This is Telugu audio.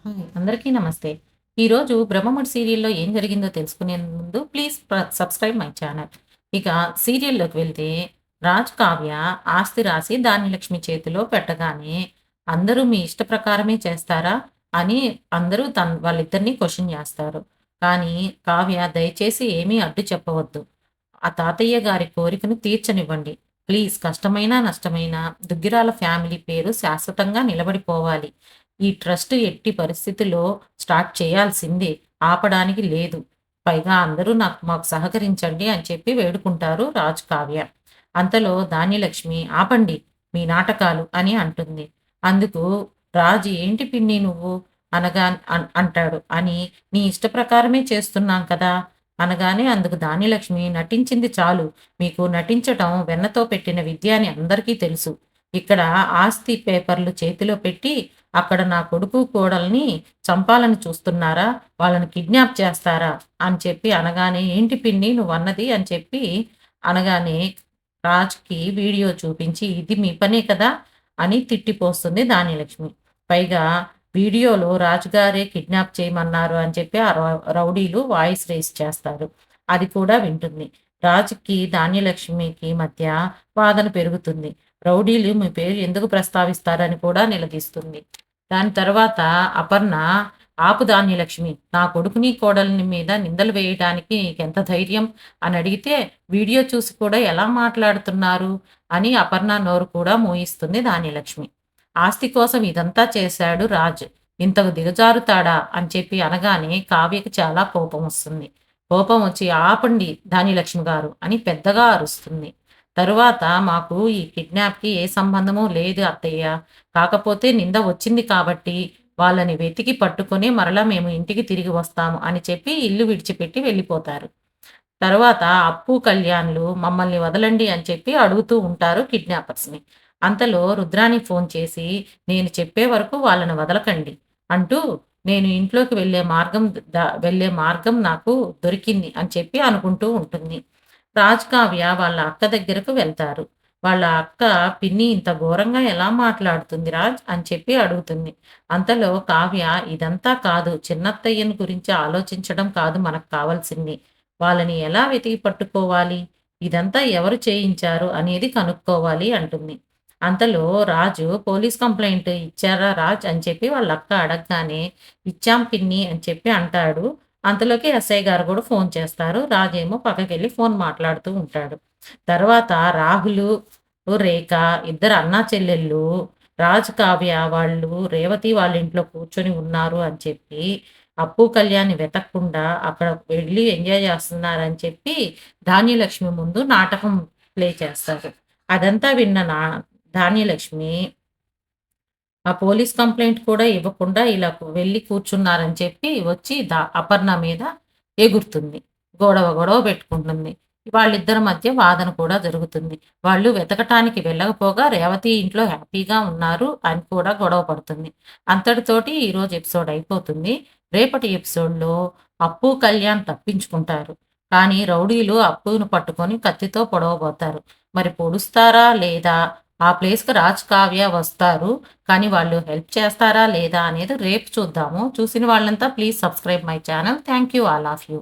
అందరికీ నమస్తే. ఈరోజు 'బ్రహ్మముడి' సీరియల్‌లో ఏం జరిగిందో తెలుసుకునే ముందు ప్లీజ్ సబ్స్క్రైబ్ మై ఛానల్. ఇక సీరియల్‌లోకి వెళ్తే రాజ్, కావ్య ఆస్తి రాసి ధాన్యలక్ష్మి చేతిలో పెట్టగానే అందరూ మీ ఇష్ట ప్రకారమే చేస్తారా? అని అందరూ వాళ్ళిద్దరిని క్వెషన్ చేస్తారు. కానీ కావ్య దయచేసి ఏమీ అడ్డు చెప్పవద్దు. ఆ తాతయ్య గారి కోరికను తీర్చనివ్వండి. ప్లీజ్ కష్టమైనా, నష్టమైనా దుగ్గిరాల ఫ్యామిలీ పేరు శాశ్వతంగా నిలబడిపోవాలి. ఈ ట్రస్ట్ ఎట్టి పరిస్థితిలో స్టార్ట్ చేయాల్సిందే. ఆపడానికి లేదు. పైగా అందరూ మాకు సహకరించండి అని చెప్పి వేడుకుంటారు రాజ్, కావ్య. అంతలో ధాన్యలక్ష్మి ఆపండి మీ నాటకాలు అని అంటుంది. అందుకు రాజు ఏంటి పిన్ని నువ్వు అనగా అంటాడు. అని నీ ఇష్ట ప్రకారమే చేస్తున్నాం కదా! అనగానే అందుకు ధాన్యలక్ష్మి నటించింది చాలు. మీకు నటించటం వెన్నతో పెట్టిన విద్య అని అందరికీ తెలుసు. ఇక్కడ ఆస్తి పేపర్లు చేతిలో పెట్టి అక్కడ నా కొడుకు, కోడల్ని చంపాలని చూస్తున్నారా? వాళ్ళని కిడ్నాప్ చేస్తారా? అని చెప్పి అనగానే, ఏంటి పిన్ని నువ్వన్నది అని చెప్పి అనగానే, రాజ్‌కి వీడియో చూపించి, ఇది మీ పనే కదా! అని తిట్టిపోస్తుంది ధాన్యలక్ష్మి. పైగా వీడియోలో రాజుగారే కిడ్నాప్ చేయమన్నారు అని చెప్పి ఆ రౌడీలు వాయిస్ రైజ్ చేస్తారు. అది కూడా వింటుంది. రాజుకి, ధాన్యలక్ష్మికి మధ్య వాదన పెరుగుతుంది. రౌడీలు మీ పేరు ఎందుకు ప్రస్తావిస్తారని కూడా నిలదీస్తుంది. దాని తర్వాత అపర్ణ, "ఆపు ధాన్యలక్ష్మి. నా కొడుకుని, కోడలిని మీద నిందలు వేయడానికి నీకెంత ధైర్యం" అని అడిగితే, "వీడియో చూసి కూడా ఎలా మాట్లాడుతున్నారు" అని అపర్ణ నోరు కూడా మూయిస్తుంది ధాన్యలక్ష్మి. ఆస్తి కోసం ఇదంతా చేశాడు రాజ్. ఇంతకు దిగజారుతాడా అని చెప్పి అనగానే కావ్యకి చాలా కోపం వస్తుంది. కోపం వచ్చి, "ఆపండి ధాన్యలక్ష్మి గారు" అని పెద్దగా అరుస్తుంది. తరువాత, "మాకు ఈ కిడ్నాప్‌కి ఏ సంబంధము లేదు అత్తయ్య. కాకపోతే నింద వచ్చింది కాబట్టి వాళ్ళని వెతికి పట్టుకొని మరలా మేము ఇంటికి తిరిగి వస్తాము" అని చెప్పి ఇల్లు విడిచిపెట్టి వెళ్ళిపోతారు. తరువాత అప్పు, కళ్యాణ్‌లు మమ్మల్ని వదలండి అని చెప్పి అడుగుతూ ఉంటారు కిడ్నాపర్స్‌ని. అంతలో రుద్రాణి ఫోన్ చేసి, "నేను చెప్పే వరకు వాళ్ళని వదలకండి" అంటూ, "నేను ఇంట్లోకి వెళ్ళే మార్గం నాకు దొరికింది" అని చెప్పి అనుకుంటూ ఉంటుంది. రాజ్, కావ్య వాళ్ళ అక్క దగ్గరకు వెళ్తారు. వాళ్ళ అక్క, "పిన్ని ఇంత ఘోరంగా ఎలా మాట్లాడుతుంది రాజ్" అని చెప్పి అడుగుతుంది. అంతలో కావ్య, "ఇదంతా కాదు. చిన్నత్తయ్యని గురించి ఆలోచించడం కాదు మనకు కావాల్సింది. వాళ్ళని ఎలా వెతికి పట్టుకోవాలి? ఇదంతా ఎవరు చేయించారు అనేది కనుక్కోవాలి" అంటుంది. అంతలో రాజు, "పోలీస్ కంప్లెయింట్ ఇచ్చారా రాజ్" అని చెప్పి వాళ్ళ అక్క అడగగానే, "ఇచ్చాం పిన్ని" అని చెప్పి అంటాడు. అంతలోకి ఎస్ఐ గారు కూడా ఫోన్ చేస్తారు. రాజేమో పక్కకెళ్ళి ఫోన్ మాట్లాడుతూ ఉంటాడు. తర్వాత రాహులు, రేఖ ఇద్దరు అన్నా చెల్లెళ్ళు రాజ్, కావ్య వాళ్ళు రేవతి వాళ్ళ ఇంట్లో కూర్చొని ఉన్నారు అని చెప్పి, అప్పు, కళ్యాణ్‌ని వెతకకుండా అక్కడ వెళ్లి ఎంజాయ్ చేస్తున్నారని చెప్పి ధాన్యలక్ష్మి ముందు నాటకం ప్లే చేస్తారు. అదంతా విన్న ధాన్యలక్ష్మి ఆ పోలీస్ కంప్లెయింట్ కూడా ఇవ్వకుండా ఇలా వెళ్లి కూర్చున్నారని చెప్పి వచ్చి అపర్ణ మీద ఎగురుతుంది. గొడవ గొడవ పెట్టుకుంటుంది. వాళ్ళిద్దరి మధ్య వాదన కూడా జరుగుతుంది. వాళ్ళు వెతకటానికి వెళ్ళకపోగా రేవతి ఇంట్లో హ్యాపీగా ఉన్నారు అని కూడా గొడవ పడుతుంది. అంతటితోటి ఈరోజు ఎపిసోడ్ అయిపోతుంది. రేపటి ఎపిసోడ్‌లో అప్పు, కళ్యాణ్ తప్పించుకుంటారు. కానీ రౌడీలు అప్పును పట్టుకొని కత్తితో పొడవబోతారు. మరి పొడుస్తారా లేదా? ఆ ప్లేస్‌కి రాజ్, కావ్య వస్తారు. కానీ వాళ్ళు హెల్ప్ చేస్తారా లేదా అనేది రేపు చూద్దాము. చూసిన వాళ్ళంతా please subscribe my channel. Thank you all of you.